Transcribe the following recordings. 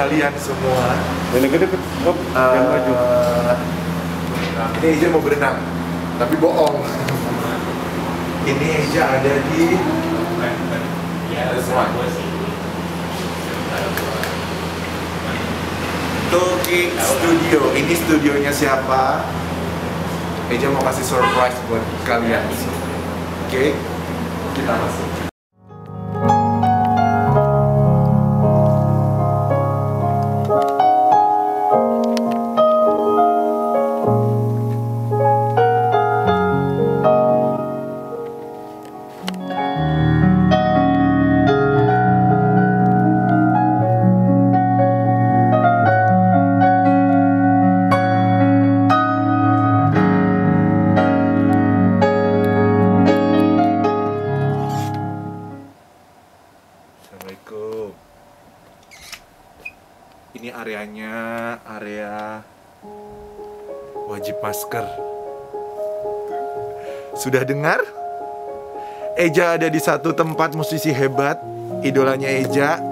kalian semua. Deket-deket, jangan maju. Ini Eja mau berenang, tapi bohong. Ini Eja ada di Talking Studio. Ini studionya siapa? Eja mau kasih surprise buat kalian. Oke, kita masuk. Assalamualaikum. Ini areanya, area wajib masker. Sudah dengar? Eja ada di satu tempat musisi hebat, idolanya Eja.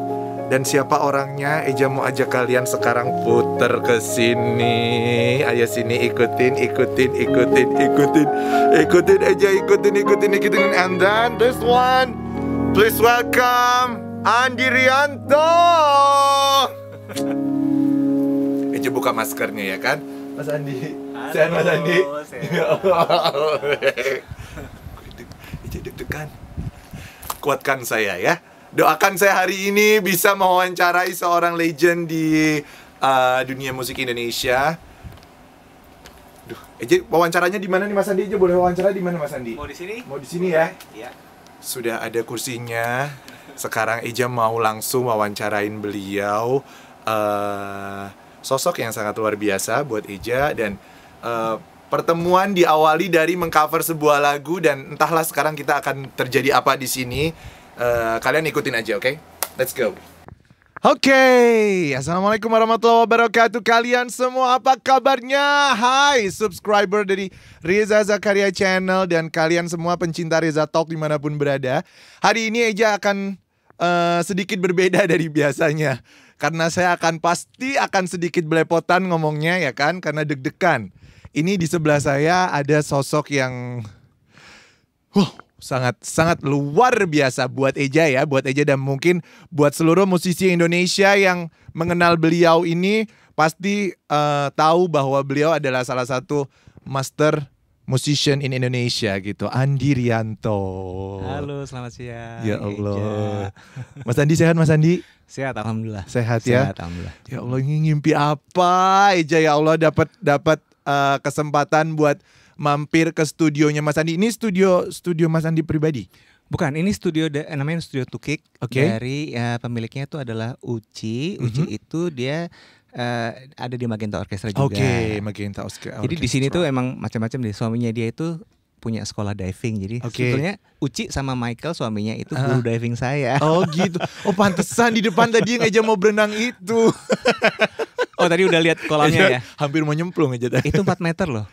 Dan siapa orangnya? Eja mau ajak kalian sekarang puter ke sini. Ayo sini, ikutin Eja, ikutin. And then this one, please welcome Andi Rianto. Eja buka maskernya ya kan, Mas Andi. Sehat Mas Andi. Eja deg-degan. Kuatkan saya ya. Doakan saya hari ini bisa mewawancarai seorang legend di dunia musik Indonesia. Duh, Eja wawancaranya di mana nih Mas Andi? Eja boleh wawancara di mana Mas Andi? Mau di sini? Mau di sini ya? Iya. Sudah ada kursinya. Sekarang Eja mau langsung wawancarain beliau. Sosok yang sangat luar biasa buat Eja. Dan pertemuan diawali dari mengcover sebuah lagu. Dan entahlah sekarang kita akan terjadi apa di sini. Kalian ikutin aja, oke? Let's go. Oke, assalamualaikum warahmatullahi wabarakatuh. Kalian semua apa kabarnya? Hai, subscriber dari Reza Zakaria Channel dan kalian semua pencinta Reza Talk dimanapun berada. Hari ini Eja akan sedikit berbeda dari biasanya, karena saya pasti akan sedikit belepotan ngomongnya ya kan, karena deg-degan. Ini di sebelah saya ada sosok yang sangat luar biasa buat Eja ya, buat Eja dan mungkin buat seluruh musisi Indonesia yang mengenal beliau ini pasti tahu bahwa beliau adalah salah satu master musician in Indonesia gitu, Andi Rianto. Halo, selamat siang. Ya Allah. Eja. Mas Andi sehat Mas Andi? Sehat, alhamdulillah. Sehat ya? Sehat, alhamdulillah. Ya Allah, ini ngimpi apa Eja ya Allah dapat kesempatan buat mampir ke studionya Mas Andi. Ini studio Mas Andi pribadi? Bukan, ini studio namanya Studio Tukik. Oke. Dari pemiliknya itu adalah Uci. Uci itu dia ada di Magenta Orchestra juga. Oke, Magenta Orchestra. Jadi di sini tuh emang macam-macam deh. Suaminya dia itu punya sekolah diving. Jadi sebetulnya Uci sama Michael suaminya itu guru diving saya. Oh gitu. Oh pantesan di depan tadi yang Eja mau berenang itu. Oh tadi udah lihat kolamnya ya? Hampir mau nyemplung aja tadi. Itu 4 meter loh.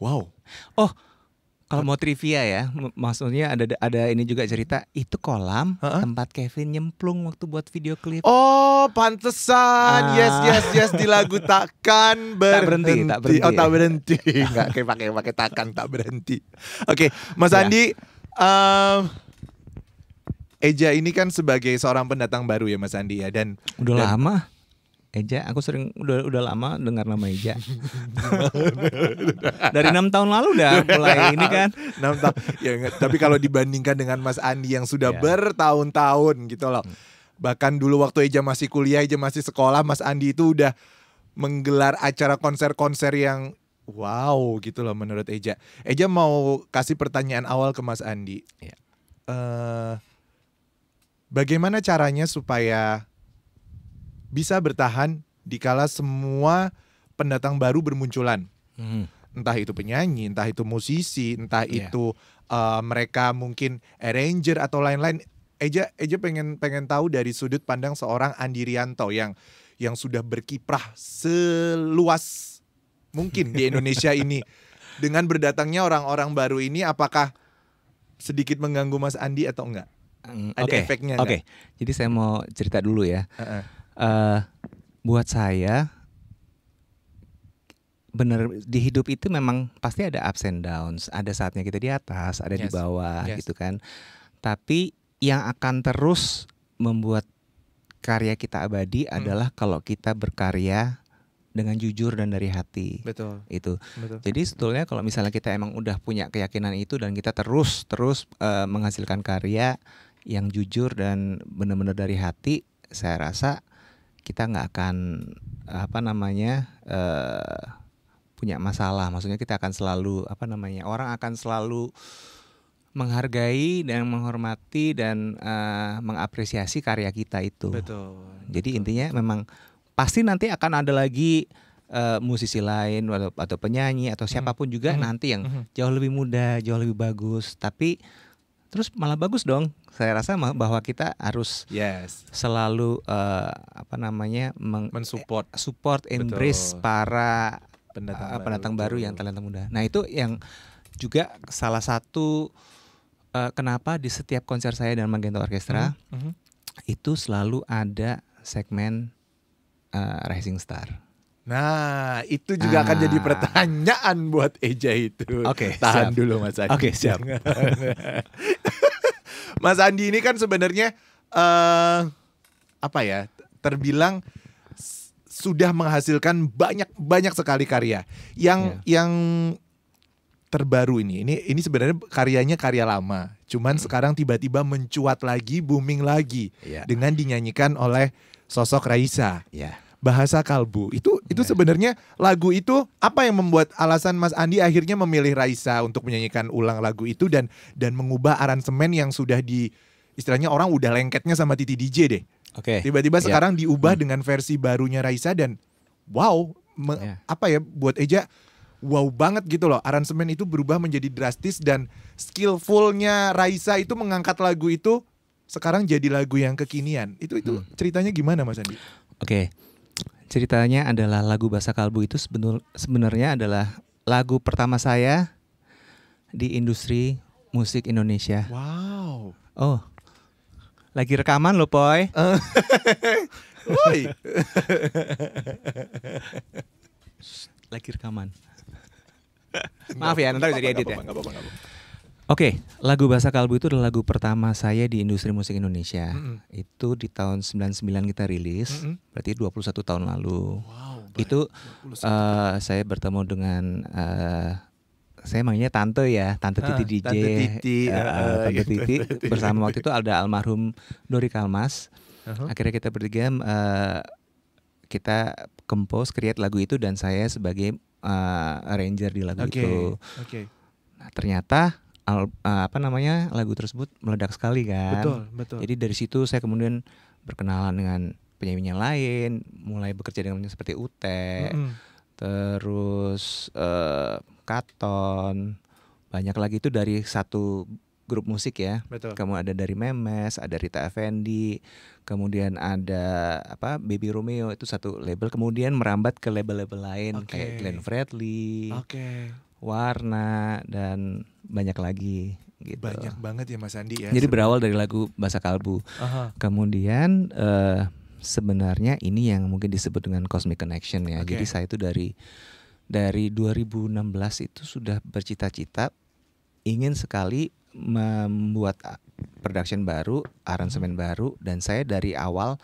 Wow. Oh, kalau mau trivia ya, maksudnya ada ini juga cerita, itu kolam tempat Kevin nyemplung waktu buat video klip. Oh, pantesan. Yes di lagu Takkan Berhenti. Tak berhenti. Oh, tak berhenti. Enggak kayak pakai takkan tak berhenti. Oke, Mas Andi, Eja ini kan sebagai seorang pendatang baru ya Mas Andi ya, dan lama. Eja, aku udah lama dengar nama Eja. Dari 6 tahun lalu udah mulai ini kan. 6 tahun. Ya, tapi kalau dibandingkan dengan Mas Andi yang sudah bertahun-tahun gitu loh. Bahkan dulu waktu Eja masih kuliah, Eja masih sekolah, Mas Andi itu udah menggelar acara konser-konser yang wow gitu loh menurut Eja. Eja mau kasih pertanyaan awal ke Mas Andi. Ya. Bagaimana caranya supaya bisa bertahan dikala semua pendatang baru bermunculan? Entah itu penyanyi, entah itu musisi, entah itu mereka mungkin arranger atau lain-lain. Eja pengen tahu dari sudut pandang seorang Andi Rianto yang sudah berkiprah seluas mungkin di Indonesia ini. Dengan berdatangnya orang-orang baru ini, apakah sedikit mengganggu Mas Andi atau enggak? Ada efeknya enggak? Oke. Jadi saya mau cerita dulu ya. Buat saya bener di hidup itu memang pasti ada ups and downs. Ada saatnya kita di atas, ada di Yes. bawah Yes. gitu kan. Tapi yang akan terus membuat karya kita abadi adalah kalau kita berkarya dengan jujur dan dari hati. Betul. Itu. Betul. Jadi sebetulnya kalau misalnya kita emang udah punya keyakinan itu dan kita terus menghasilkan karya yang jujur dan benar-benar dari hati, saya rasa kita nggak akan punya masalah. Maksudnya kita akan selalu orang akan selalu menghargai dan menghormati dan mengapresiasi karya kita itu. Betul. Jadi intinya memang pasti nanti akan ada lagi musisi lain atau penyanyi atau siapapun juga nanti yang jauh lebih muda, jauh lebih bagus. Tapi terus malah bagus dong. Saya rasa bahwa kita harus selalu support, embrace para pendatang baru yang talenta muda. Nah itu yang juga salah satu kenapa di setiap konser saya dan Magenta Orkestra itu selalu ada segmen Rising Star. Nah, itu juga akan jadi pertanyaan buat Eja itu. Oke, tahan siap. dulu Mas Andi. Oke, siap. Mas Andi ini kan sebenarnya terbilang sudah menghasilkan banyak sekali karya. Yang terbaru ini sebenarnya karyanya karya lama. Cuman sekarang tiba-tiba mencuat lagi, booming lagi dengan dinyanyikan oleh sosok Raisa. Bahasa Kalbu. Itu sebenarnya lagu itu apa yang membuat alasan Mas Andi akhirnya memilih Raisa untuk menyanyikan ulang lagu itu dan mengubah aransemen yang sudah istilahnya orang udah lengketnya sama Titi DJ deh. Oke. Tiba-tiba sekarang diubah dengan versi barunya Raisa dan wow, buat Eja wow banget gitu loh. Aransemen itu berubah menjadi drastis dan skillfulnya Raisa itu mengangkat lagu itu sekarang jadi lagu yang kekinian. Itu ceritanya gimana Mas Andi? Oke. Ceritanya adalah lagu Bahasa Kalbu itu sebenarnya adalah lagu pertama saya di industri musik Indonesia. Wow. Oh, lagi rekaman loh, Poy. Woi. Lagi rekaman. Maaf ya, nanti bisa diedit ya. Nggak apa-apa. Oke, lagu Bahasa Kalbu itu adalah lagu pertama saya di industri musik Indonesia. Itu di tahun 99 kita rilis, berarti 21 tahun lalu. Wow, itu saya bertemu dengan saya manggilnya Tante ya, Tante Titi DJ. Tante Titi bersama waktu itu ada almarhum Dori Kalmas. Akhirnya kita bertiga kita compose, create lagu itu dan saya sebagai arranger di lagu itu. Nah, ternyata lagu tersebut meledak sekali kan. Betul. Jadi dari situ saya kemudian berkenalan dengan penyanyi yang lain, mulai bekerja dengan seperti Ute, terus Katon, banyak lagi itu dari satu grup musik ya. Kemudian ada dari Memes, ada Rita Effendi, kemudian ada Baby Romeo itu satu label, kemudian merambat ke label-label lain kayak Glenn Fredly, Warna dan banyak lagi gitu. Banyak banget ya Mas Andi ya. Jadi berawal dari lagu Bahasa Kalbu. Kemudian sebenarnya ini yang mungkin disebut dengan Cosmic Connection ya. Jadi saya itu dari 2016 itu sudah bercita-cita ingin sekali membuat production baru, aransemen baru, dan saya dari awal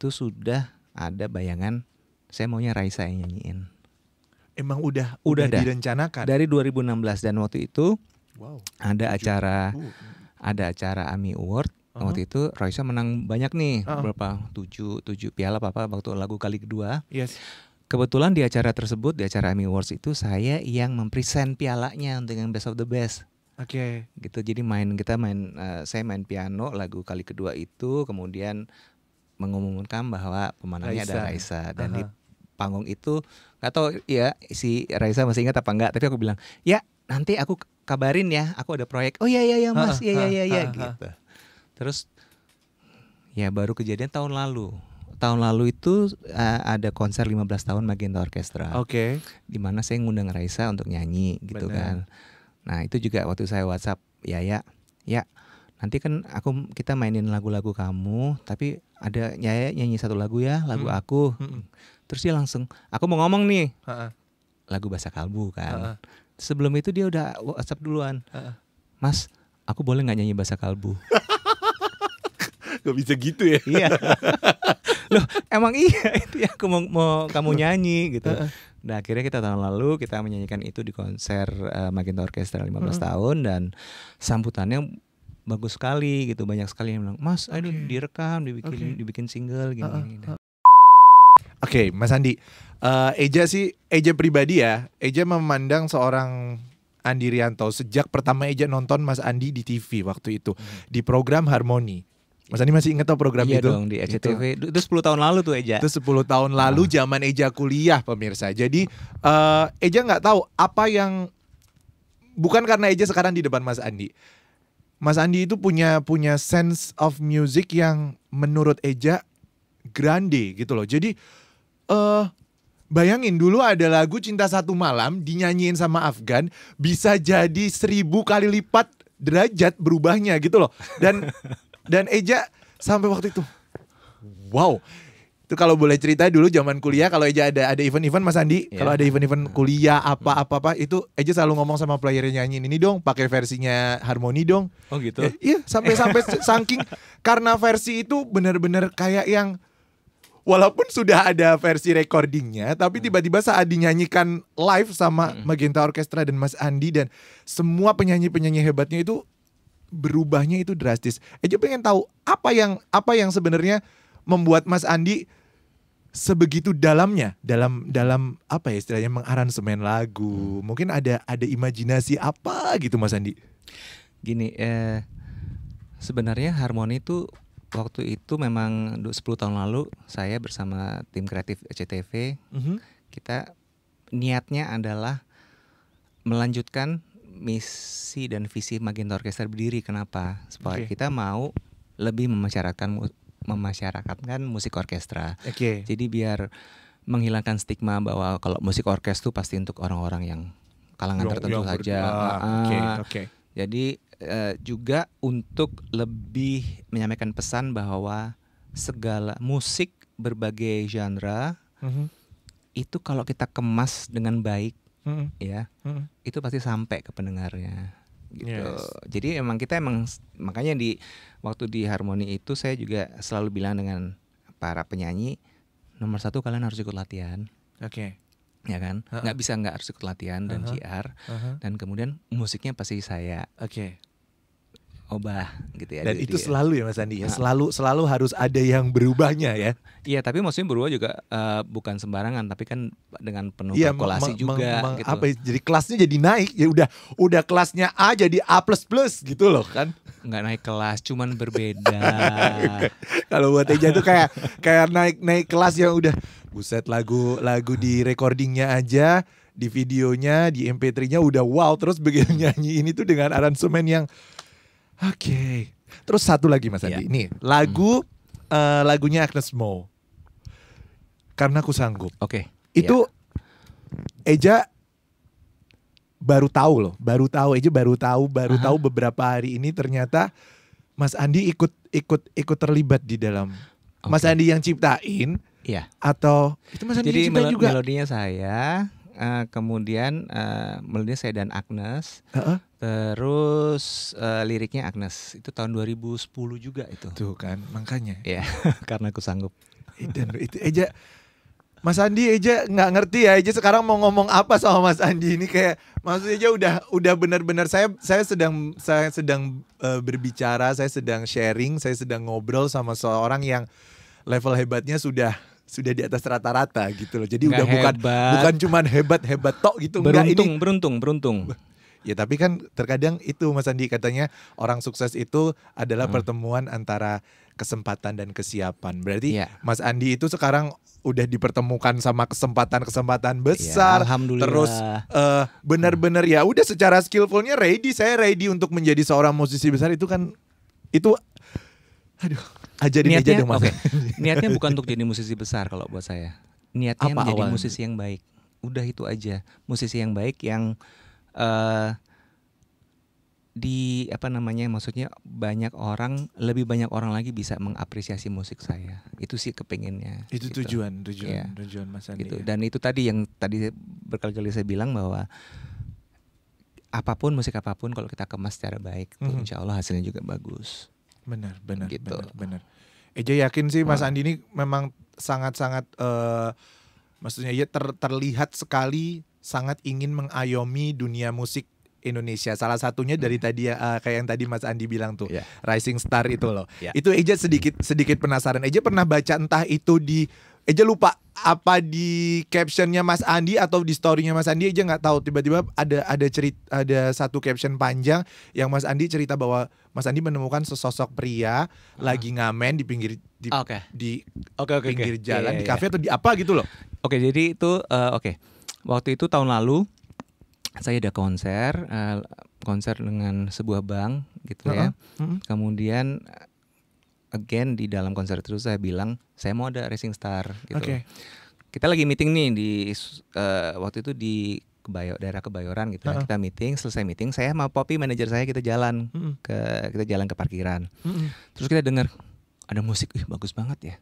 tuh sudah ada bayangan saya maunya Raisa yang nyanyiin. Emang udah direncanakan dari 2016 dan waktu itu ada acara AMI Award. Waktu itu Raisa menang banyak nih, berapa 7 piala waktu lagu kali kedua. Kebetulan di acara tersebut, di acara AMI Awards itu saya yang mempresent pialanya dengan Best of the Best. Gitu. Jadi saya main piano lagu kali kedua itu, kemudian mengumumkan bahwa pemenangnya ada Raisa dan di panggung itu nggak tahu ya si Raisa masih ingat apa enggak, tapi aku bilang ya nanti aku kabarin ya, aku ada proyek. Oh iya Mas, iya gitu. Terus ya baru kejadian tahun lalu. Tahun lalu itu ada konser 15 tahun Magenta Orkestra. Di mana saya ngundang Raisa untuk nyanyi gitu kan. Nah, itu juga waktu saya WhatsApp ya nanti kan kita mainin lagu-lagu kamu, tapi ada nyanyi satu lagu ya, lagu aku. Terus dia langsung, aku mau ngomong nih, lagu Bahasa Kalbu kan. Sebelum itu dia udah WhatsApp duluan, Mas, aku boleh nggak nyanyi Bahasa Kalbu? Gak bisa gitu ya? Iya. Loh, emang iya itu ya, aku mau kamu nyanyi gitu. Nah akhirnya kita tahun lalu kita menyanyikan itu di konser Magenta Orkestra 15 tahun dan sambutannya bagus sekali gitu. Banyak sekali yang bilang, Mas, aduh direkam, dibikin single gini. Oke, Mas Andi, Eja pribadi ya, Eja memandang seorang Andi Rianto sejak pertama Eja nonton Mas Andi di TV waktu itu di program Harmoni. Mas Andi masih ingat tau program iya itu? Iya dong, di SCTV. Itu 10 tahun lalu tuh Eja. Itu 10 tahun lalu zaman Eja kuliah pemirsa. Jadi Eja nggak tahu apa yang, bukan karena Eja sekarang di depan Mas Andi. Mas Andi itu punya sense of music yang menurut Eja grande gitu loh. Jadi bayangin dulu ada lagu Cinta Satu Malam dinyanyiin sama Afgan bisa jadi 1000 kali lipat derajat berubahnya gitu loh. Dan Eja sampai waktu itu, wow, itu kalau boleh cerita dulu zaman kuliah kalau Eja ada event-event Mas Andi, kalau ada event-event kuliah apa itu Eja selalu ngomong sama playernya, nyanyiin ini dong, pakai versinya Harmoni dong. Oh gitu. Iya, sampai saking karena versi itu benar-benar kayak yang walaupun sudah ada versi recordingnya, tapi tiba-tiba saat dinyanyikan live sama Magenta Orkestra dan Mas Andi dan semua penyanyi-penyanyi hebatnya itu berubahnya itu drastis. Eja pengen tahu apa yang sebenarnya membuat Mas Andi sebegitu dalamnya dalam apa ya istilahnya mengaransemen lagu. Mungkin ada imajinasi apa gitu Mas Andi? Gini, sebenarnya Harmoni itu waktu itu memang 10 tahun lalu saya bersama tim kreatif SCTV, kita niatnya adalah melanjutkan misi dan visi Magenta Orkestra berdiri. Kenapa? Supaya kita mau lebih memasyarakatkan musik orkestra. Jadi biar menghilangkan stigma bahwa kalau musik orkestra itu pasti untuk orang-orang yang kalangan tertentu saja. Jadi juga untuk lebih menyampaikan pesan bahwa segala musik berbagai genre itu kalau kita kemas dengan baik, itu pasti sampai ke pendengarnya gitu. Jadi kita makanya waktu di Harmoni itu saya juga selalu bilang dengan para penyanyi, nomor 1 kalian harus ikut latihan. Ya kan, nggak harus ikut latihan dan JR, dan kemudian musiknya pasti saya obah gitu ya. Dan itu selalu ya Mas Andi ya, selalu harus ada yang berubahnya ya. Iya, tapi maksudnya berubah juga bukan sembarangan, tapi kan dengan penuh kalkulasi juga gitu. Jadi kelasnya jadi naik ya, udah kelasnya A jadi A++ gitu loh kan. Nggak naik kelas, cuman berbeda. Kalau buat Eja tuh kayak naik kelas yang udah buset, lagu di recordingnya aja, di videonya, di MP3-nya udah wow, terus begitu nyanyi ini tuh dengan aransemen yang Terus satu lagi Mas Andi, nih lagunya Agnes Mo, Karena Ku Sanggup. Itu Eja baru tahu Eja baru tahu beberapa hari ini ternyata Mas Andi ikut terlibat di dalam. Mas Andi yang ciptain? Atau itu Mas Andi yang ciptain juga? Melodinya saya, kemudian melodinya saya dan Agnes. Terus liriknya Agnes. Itu tahun 2010 juga itu. Tuh kan, makanya. Iya, Karena Ku Sanggup. Dan itu Eja, Mas Andi, Eja nggak ngerti ya Eja sekarang mau ngomong apa sama Mas Andi ini, kayak maksudnya Eja udah benar-benar saya sedang berbicara, saya sedang sharing, saya sedang ngobrol sama seorang yang level hebatnya sudah di atas rata-rata gitu loh. Jadi udah bukan cuman hebat tok gitu. Beruntung. Ya tapi kan terkadang itu Mas Andi katanya orang sukses itu adalah pertemuan antara kesempatan dan kesiapan. Berarti Mas Andi itu sekarang udah dipertemukan sama kesempatan besar. Alhamdulillah. Terus benar-benar ya udah secara skillfulnya saya ready untuk menjadi seorang musisi besar. Itu kan aduh, ajarin aja dong Mas. Niatnya bukan untuk jadi musisi besar kalau buat saya. Niatnya menjadi musisi yang baik. Udah itu aja. Musisi yang baik yang maksudnya lebih banyak orang lagi bisa mengapresiasi musik saya. Itu sih kepengennya. Itu gitu. tujuan Ya. Mas Andi. Gitu. Dan itu tadi yang tadi berkali-kali saya bilang bahwa musik apapun kalau kita kemas secara baik, tuh insya Allah hasilnya juga bagus. Benar. Gitu. Eja yakin sih Mas Andi ini memang sangat-sangat maksudnya ya terlihat sekali sangat ingin mengayomi dunia musik Indonesia. Salah satunya dari tadi kayak yang tadi Mas Andi bilang tuh, Rising Star itu loh. Itu Eja sedikit penasaran. Eja pernah baca entah itu Eja lupa apa di captionnya Mas Andi atau di storynya Mas Andi, Eja nggak tahu. Tiba-tiba ada satu caption panjang yang Mas Andi cerita bahwa Mas Andi menemukan sesosok pria lagi ngamen di pinggir pinggir jalan di kafe atau di apa gitu loh. Oke, jadi itu waktu itu tahun lalu saya ada konser dengan sebuah bank gitu ya. Kemudian again di dalam konser itu saya bilang saya mau ada Rising Star gitu. Kita lagi meeting nih di waktu itu di daerah Kebayoran gitu ya. Kita selesai meeting, saya sama Poppy manajer saya kita jalan ke parkiran. Terus kita dengar ada musik, bagus banget ya.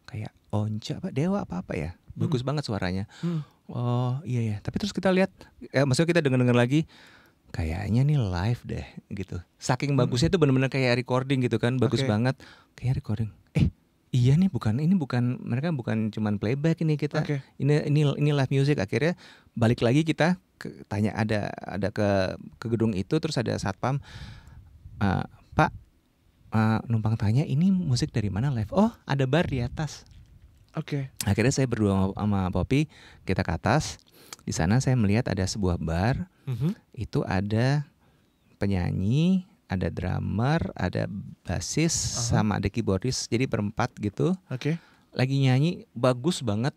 Kayak Onca Dewa apa ya. Bagus banget suaranya. Oh iya. Tapi terus kita lihat, maksudnya kita dengar lagi, kayaknya nih live deh gitu. Saking bagusnya tuh benar-benar kayak recording gitu kan, bagus banget. Kayak recording. Iya nih mereka bukan cuman playback ini kita. Ini live music. Akhirnya balik lagi kita tanya ada ke gedung itu, terus ada satpam. Pak, numpang tanya ini musik dari mana live? Oh, ada bar di atas. Akhirnya saya berdua sama Poppy kita ke atas. Di sana saya melihat ada sebuah bar. Itu ada penyanyi, ada drummer, ada bassis, sama ada keyboardis. Jadi berempat gitu. Lagi nyanyi bagus banget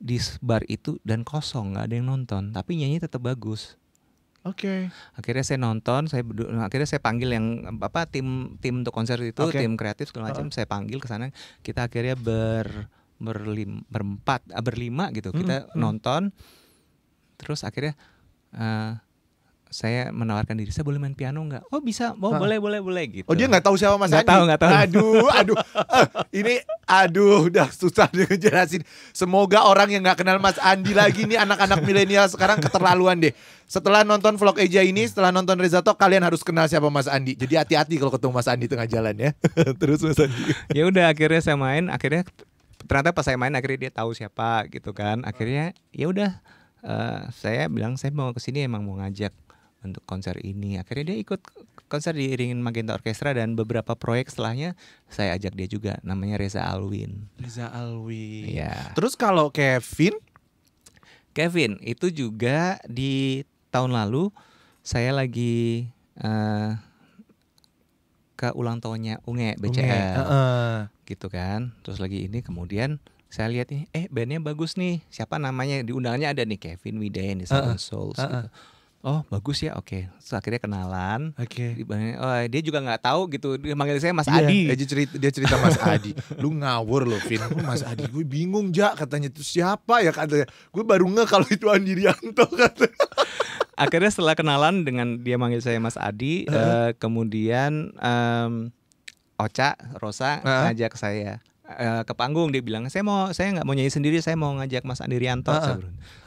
di bar itu dan kosong, nggak ada yang nonton. Tapi nyanyi tetap bagus. Akhirnya saya nonton, akhirnya saya panggil yang tim untuk konser itu, tim kreatif segala macam. Saya panggil ke sana. Kita akhirnya berlima gitu. Kita nonton. Terus akhirnya saya menawarkan diri, saya boleh main piano nggak? Oh bisa, boleh gitu. Oh dia nggak tahu siapa Mas Andi? Nggak tahu. Aduh, udah susah ngejelasin. Semoga orang yang nggak kenal Mas Andi lagi nih, anak-anak milenial sekarang keterlaluan deh. Setelah nonton vlog Eja ini, setelah nonton Reza Talk, kalian harus kenal siapa Mas Andi. Jadi hati-hati kalau ketemu Mas Andi tengah jalan ya. Terus Mas Andi. Ya udah, akhirnya saya main, ternyata pas saya main akhirnya dia tahu siapa gitu kan. Akhirnya ya udah. Saya bilang saya mau kesini emang mau ngajak untuk konser ini. Akhirnya dia ikut konser diiringin Magenta Orkestra, dan beberapa proyek setelahnya saya ajak dia juga. Namanya Reza Alwin. Ya. Terus kalau Kevin itu juga di tahun lalu saya lagi ke ulang tahunnya Unge BCL gitu kan. Terus lagi ini kemudian saya lihat nih, bandnya bagus nih. Siapa namanya? Di undangannya ada nih Kevin Widain di Seven Souls. Gitu. Oh bagus ya, oke. Terus akhirnya kenalan. Oh, dia juga nggak tahu gitu. Dia manggil saya Mas Adi. Dia cerita Mas Adi. Lu ngawur loh, Vin. Mas Adi, gue bingung katanya itu siapa ya katanya. Gue baru kalau itu Andi Rianto katanya. Akhirnya setelah kenalan dengan dia manggil saya Mas Adi, kemudian Ocha Rosa ngajak saya ke panggung. Dia bilang saya nggak mau nyanyi sendiri, saya mau ngajak Mas Andi Rianto.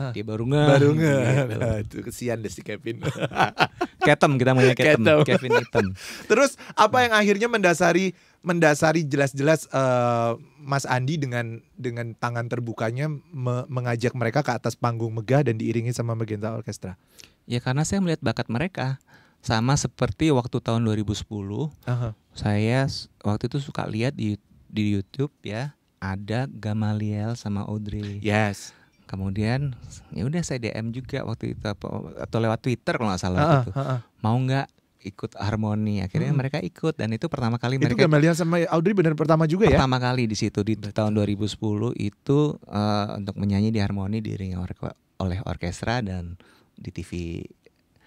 Dia baru Itu kesian deh si Kevin. Ketem, kita namanya Kevin Item. Terus apa yang akhirnya mendasari jelas-jelas Mas Andi dengan tangan terbukanya mengajak mereka ke atas panggung megah dan diiringi sama Magenta Orkestra? Ya karena saya melihat bakat mereka. Sama seperti waktu tahun 2010, saya waktu itu suka lihat di YouTube ya, ada Gamaliel sama Audrey. Yes. Kemudian ya udah saya DM juga waktu itu atau lewat Twitter kalau nggak salah gitu. Mau nggak ikut harmoni? Akhirnya mereka ikut, dan itu pertama kali mereka. Itu Gamaliel sama Audrey benar pertama juga ya? Pertama kali di situ di tahun 2010 itu untuk menyanyi di harmoni diiringi oleh orkestra dan di TV.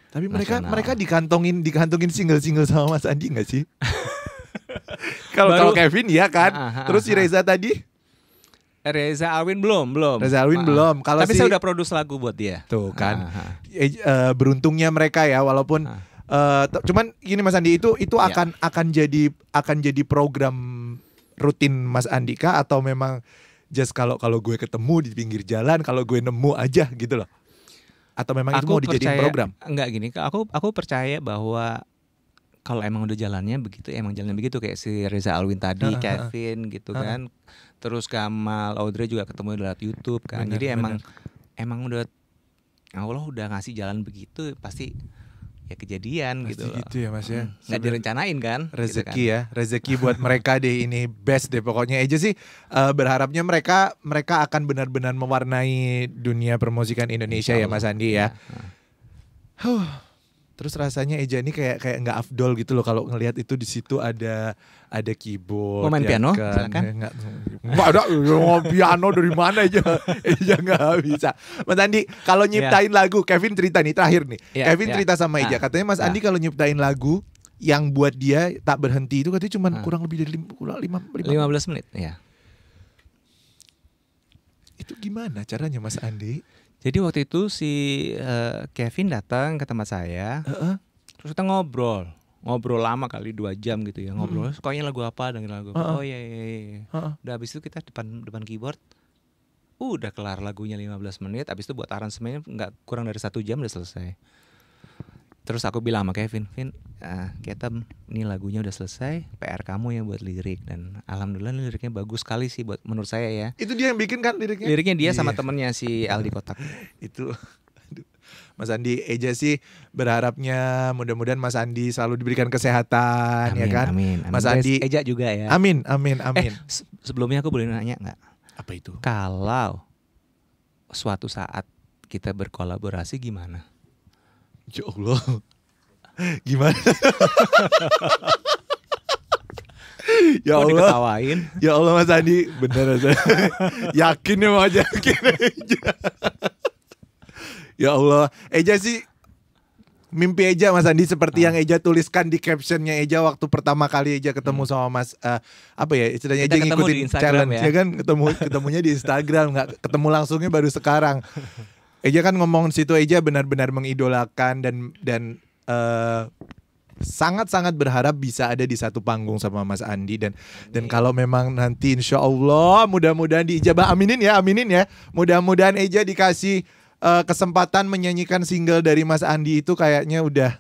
Tapi mereka dikantongin single-single sama Mas Andi nggak sih? Kalau Kevin ya kan. Terus si Reza tadi? Reza Alwin belum. Reza Alwin belum. Tapi saya udah produce lagu buat dia. Tuh kan. Beruntungnya mereka ya, walaupun Cuman gini Mas Andi, itu akan jadi program rutin Mas Andika atau memang just kalau gue ketemu di pinggir jalan, kalau gue nemu aja gitu loh? Atau memang itu mau dijadiin program? Enggak gini, aku percaya bahwa kalau emang udah jalannya begitu kayak si Reza Alwin tadi, Kevin gitu kan. Terus Kamal, Audrey juga ketemu lewat YouTube kan. Jadi emang udah Allah udah ngasih jalan begitu, pasti ya kejadian pasti gitu loh. Gitu ya Mas ya. Nggak direncanain kan. Rezeki gitu kan. ya, rezeki buat mereka deh, ini best deh pokoknya. Eja sih berharapnya mereka akan benar-benar mewarnai dunia permusikan Indonesia ya Mas Andi ya. Terus rasanya Eja ini kayak nggak afdol gitu loh kalau ngelihat itu di situ ada keyboard. Mau main ya piano? kan? Silakan. Nggak ada piano dari mana Eja nggak bisa. Mas Andi kalau nyiptain lagu, Kevin cerita nih terakhir nih. Kevin cerita sama Eja, katanya Mas Andi kalau nyiptain lagu yang buat dia tak berhenti itu katanya cuma kurang lebih dari 15 menit ya. Itu gimana caranya Mas Andi? Jadi waktu itu si Kevin datang ke tempat saya, terus kita ngobrol lama kali 2 jam gitu ya, ngobrol. Pokoknya lagu apa, dengerin lagu. Oh iya. Udah habis itu kita depan keyboard, udah kelar lagunya 15 menit. Habis itu buat aransemennya nggak kurang dari 1 jam udah selesai. Terus aku bilang sama Kevin, Ketem, ini lagunya udah selesai, PR kamu ya buat lirik. Dan alhamdulillah liriknya bagus sekali sih buat menurut saya ya. Itu dia yang bikin kan liriknya? Liriknya dia sama temennya si Aldi Kotak. Itu Mas Andi, Eja sih berharapnya mudah-mudahan Mas Andi selalu diberikan kesehatan. Amin, ya kan? Amin. Mas Andi, Eja juga ya. Amin. Sebelumnya aku boleh nanya nggak? Apa itu? Kalau suatu saat kita berkolaborasi gimana? Ya Allah, gimana? Ya Allah, diketawain. Ya Allah Mas Andi, bener aja. Yakin ya mau aja. Ya Allah, Eja sih mimpi Eja Mas Andi seperti yang Eja tuliskan di captionnya Eja waktu pertama kali Eja ketemu sama Mas apa ya istilahnya, Eja ngikutin challenge ya kan, ketemunya di Instagram, nggak ketemu langsungnya baru sekarang. Eja kan ngomong situ, Eja benar-benar mengidolakan dan sangat-sangat berharap bisa ada di satu panggung sama Mas Andi dan kalau memang nanti insya Allah mudah-mudahan diijabah, aminin ya, mudah-mudahan Eja dikasih kesempatan menyanyikan single dari Mas Andi itu kayaknya udah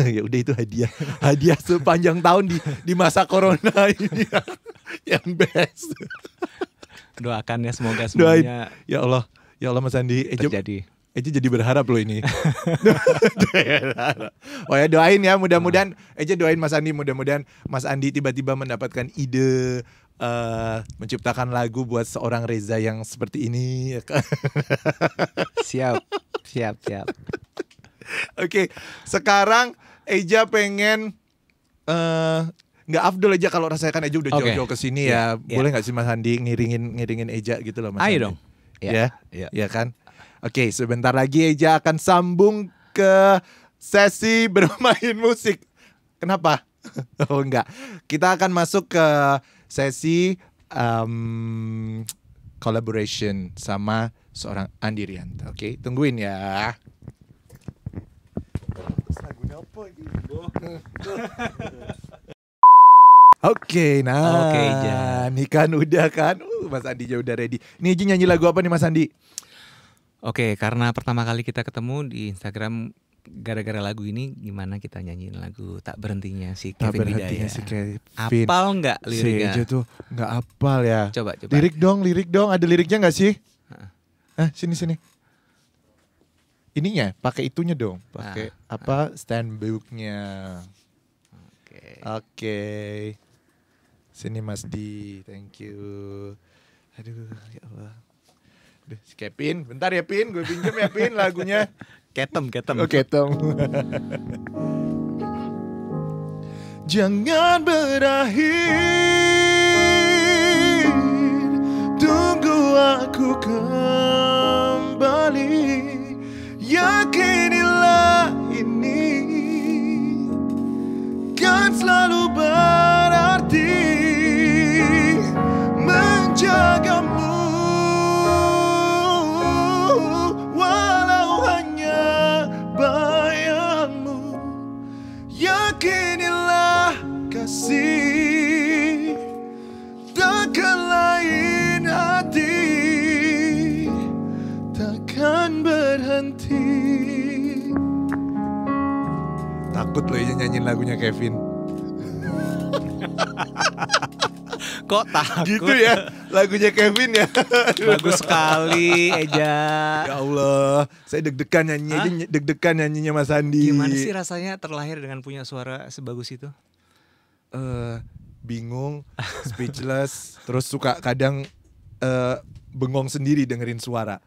ya udah itu hadiah sepanjang tahun di masa corona ini yang best. Doakan ya semoga semuanya. Ya Allah Mas Andi, Eja jadi berharap loh ini. Oh ya doain ya, mudah-mudahan Eja doain Mas Andi, mudah-mudahan Mas Andi tiba-tiba mendapatkan ide menciptakan lagu buat seorang Reza yang seperti ini. Siap. Oke, sekarang Eja pengen nggak afdol aja kalau rasanya kan Eja udah jauh-jauh ke sini ya. Boleh nggak sih Mas Andi ngiringin Eja gitu loh Mas Andi? Ayo dong. Ya kan. Oke, sebentar lagi Eja akan sambung ke sesi bermain musik. Kenapa? Oh enggak. Kita akan masuk ke sesi collaboration sama seorang Andi Rianto. Oke, tungguin ya. Oke, ini kan udah kan, Mas Andi udah ready. Nih Eja nyanyi lagu apa nih Mas Andi? Oke, karena pertama kali kita ketemu di Instagram gara-gara lagu ini, gimana kita nyanyiin lagu Tak Berhentinya si Kevin Bidaya. Apal nggak liriknya? Si Eja tuh nggak apal ya. Coba. Lirik dong. Ada liriknya nggak sih? Sini. Ininya, pakai itunya dong. Pakai stand booknya. Oke. Sini Mas Di, thank you. Aduh, ya Allah. Duh, si Kevin, bentar ya Pin, gue pinjem ya Pin lagunya. Ketem. Oh, Ketem. Jangan berakhir, tunggu aku kembali. Yakinilah ini kan selalu berarti menjagamu. Yakinilah kasih takkan lain hati, takkan berhenti. Takut loh ya nyanyiin lagunya Kevin. Kok takut? Gitu ya lagunya Kevin ya. Bagus sekali Eja. Ya Allah, saya deg-degan nyanyinya, deg-degan nyanyinya Mas Andi. Gimana sih rasanya terlahir dengan punya suara sebagus itu? Bingung, speechless, terus suka kadang bengong sendiri dengerin suara.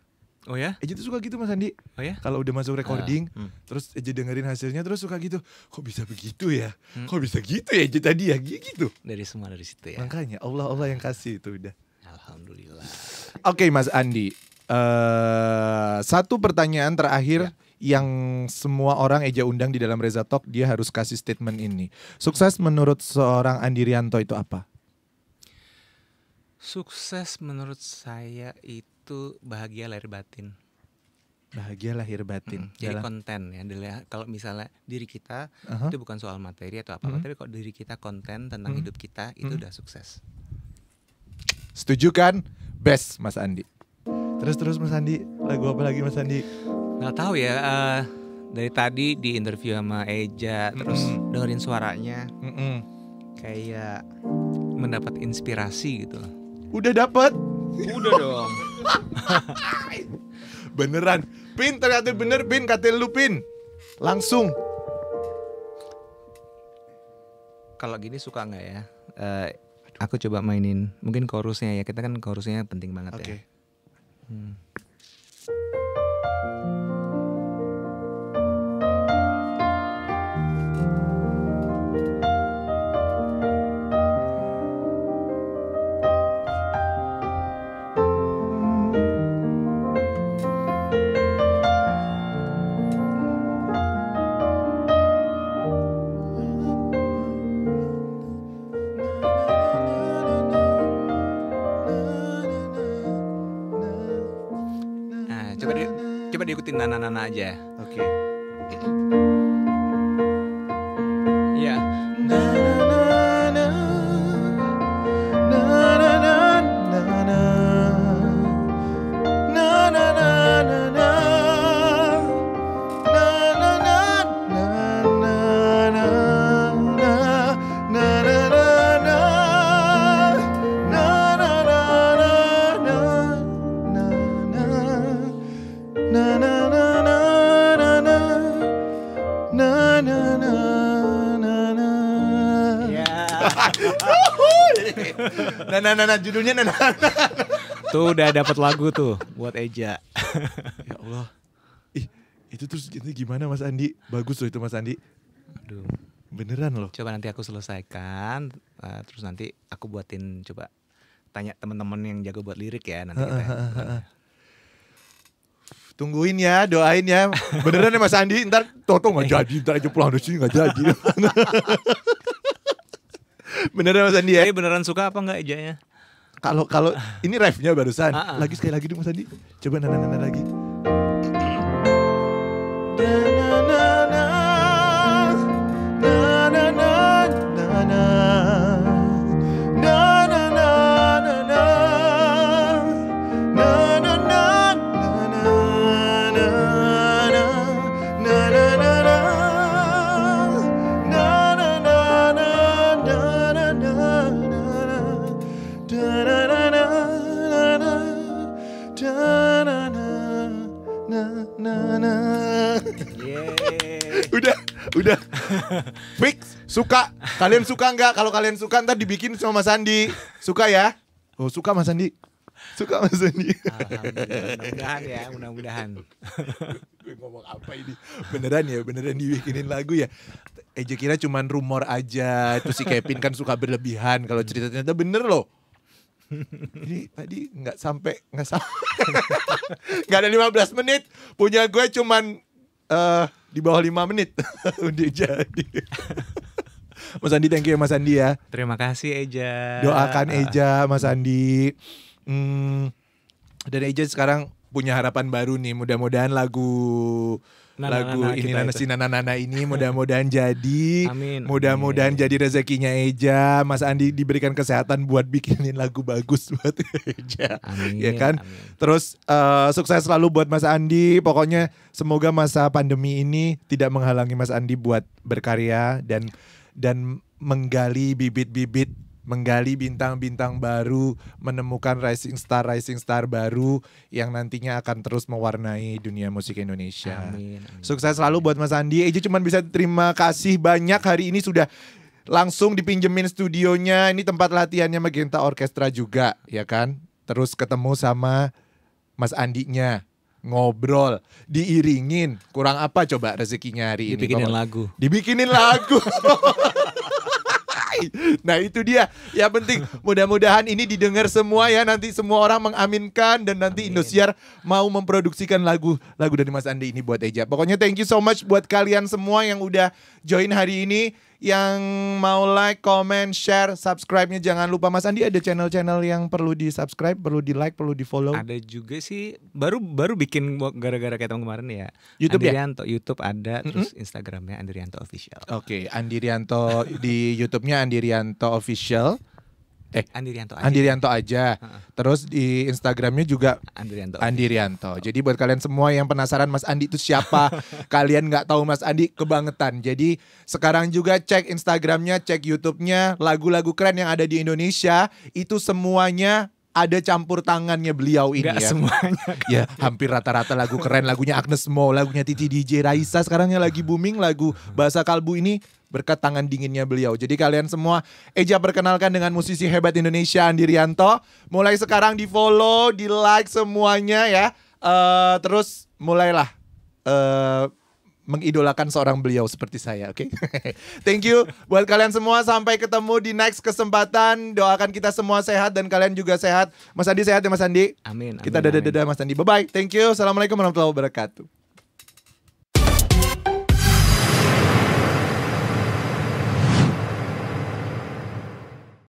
Oh ya? Eja tuh suka gitu Mas Andi. Oh ya? Kalau udah masuk recording, terus Eja dengerin hasilnya terus suka gitu. Kok bisa begitu ya? Kok bisa gitu ya Eja tadi ya? Gitu. Dari semua dari situ ya. Makanya Allah yang kasih itu udah. Alhamdulillah. Oke Mas Andi, satu pertanyaan terakhir yang semua orang Eja undang di dalam Reza Talk, dia harus kasih statement ini. Sukses menurut seorang Andi Rianto itu apa? Sukses menurut saya itu bahagia lahir batin. Bahagia lahir batin. Jadi konten ya. Kalau misalnya diri kita itu bukan soal materi atau apa-apa, tapi kalau diri kita konten tentang hidup kita itu udah sukses. Setuju kan? Best Mas Andi. Terus Mas Andi, lagu apa lagi Mas Andi? Nggak tahu ya. Dari tadi di interview sama Eja, terus dengerin suaranya, kayak mendapat inspirasi gitu. Udah dapet? Udah dong. Beneran. Pin, ternyata bener Pin, kata lu Pin. Langsung. Kalau gini suka nggak ya? Aku coba mainin. Mungkin chorusnya ya. Kita kan chorusnya penting banget ya. Coba diikutin nana-nana aja. Oke. Iya. Nah, judulnya nah. Tuh udah dapat lagu tuh buat Eja. Ya Allah. Itu terus itu gimana Mas Andi? Bagus loh itu Mas Andi. Aduh. Beneran loh. Coba nanti aku selesaikan, terus nanti aku buatin, coba tanya teman-teman yang jago buat lirik ya nanti kita. Tungguin ya, doain ya. Beneran ya Mas Andi, ntar Toto gak jadi, ntar aja pulang dari sini gak jadi. Beneran Mas Andi ya? Tapi beneran suka apa enggak Ejanya? Kalau ini refnya barusan. Lagi sekali lagi dong Mas Andi. Coba nana lagi. Udah fix. Suka. Kalian suka nggak? Kalau kalian suka ntar dibikin sama Mas Andi. Suka ya? Oh suka Mas Andi. Suka Mas Andi. Alhamdulillah, mudah-mudahan. Gue ngomong apa ini? Beneran dibikinin lagu ya. Eja kira cuman rumor aja. Itu si Kevin kan suka berlebihan. Kalau cerita ternyata bener loh. Ini tadi nggak sampai nggak ada 15 menit. Punya gue cuman di bawah 5 menit. Udah jadi. Mas Andi, thank you ya Mas Andi ya. Terima kasih Eja. Doakan Eja Mas Andi. Dan Eja sekarang punya harapan baru nih. Mudah-mudahan lagu lagu ini kita Nana itu. si Nana ini mudah-mudahan jadi. Amin. Mudah-mudahan Amin. jadi rezekinya Eja. Mas Andi diberikan kesehatan buat bikinin lagu bagus buat Eja. Amin. Ya kan? Amin. Terus sukses selalu buat Mas Andi. Pokoknya semoga masa pandemi ini tidak menghalangi Mas Andi buat berkarya dan menggali bibit-bibit, menggali bintang-bintang baru, menemukan rising star baru yang nantinya akan terus mewarnai dunia musik Indonesia. Amin, amin. Sukses selalu buat Mas Andi. Eja cuma bisa terima kasih banyak hari ini sudah langsung dipinjemin studionya. Ini tempat latihannya Magenta Orkestra juga, ya kan? Terus ketemu sama Mas Andinya, ngobrol, diiringin. Kurang apa coba rezekinya hari ini? Dibikinin lagu. Dibikinin lagu. Nah itu dia. Yang penting mudah-mudahan ini didengar semua ya. Nanti semua orang mengaminkan. Dan nanti Indosiar mau memproduksikan lagu dari Mas Andi ini buat Eja. Pokoknya thank you so much buat kalian semua yang udah join hari ini. Yang mau like, comment, share, subscribe-nya jangan lupa. Mas Andi ada channel-channel yang perlu di subscribe, perlu di like, perlu di follow. Ada juga sih baru bikin gara-gara kayak tahun kemarin ya. YouTube ya? Andirianto, YouTube ada, terus Instagramnya Andirianto Official. Oke, Andirianto di YouTube-nya Andirianto Official. Andirianto aja. Andirianto aja. Terus di Instagramnya juga Andirianto. Andirianto. Jadi buat kalian semua yang penasaran Mas Andi itu siapa, kalian nggak tahu Mas Andi, kebangetan. Jadi sekarang juga cek Instagramnya, cek YouTube-nya, lagu-lagu keren yang ada di Indonesia itu semuanya ada campur tangannya beliau ini. Nggak ya. semuanya. Ya hampir rata-rata lagu keren, lagunya Agnes Mo, lagunya Titi DJ Raisa sekarang yang lagi booming, lagu Bahasa Kalbu ini berkat tangan dinginnya beliau. Jadi kalian semua, Eja perkenalkan dengan musisi hebat Indonesia Andirianto. Mulai sekarang di follow, di like semuanya ya. Terus mulailah mengidolakan seorang beliau seperti saya, oke? Thank you buat kalian semua. Sampai ketemu di next kesempatan. Doakan kita semua sehat dan kalian juga sehat. Mas Andi sehat ya Mas Andi? Amin. Kita dadah-dadah Mas Andi. Bye-bye. Thank you. Assalamualaikum warahmatullahi wabarakatuh.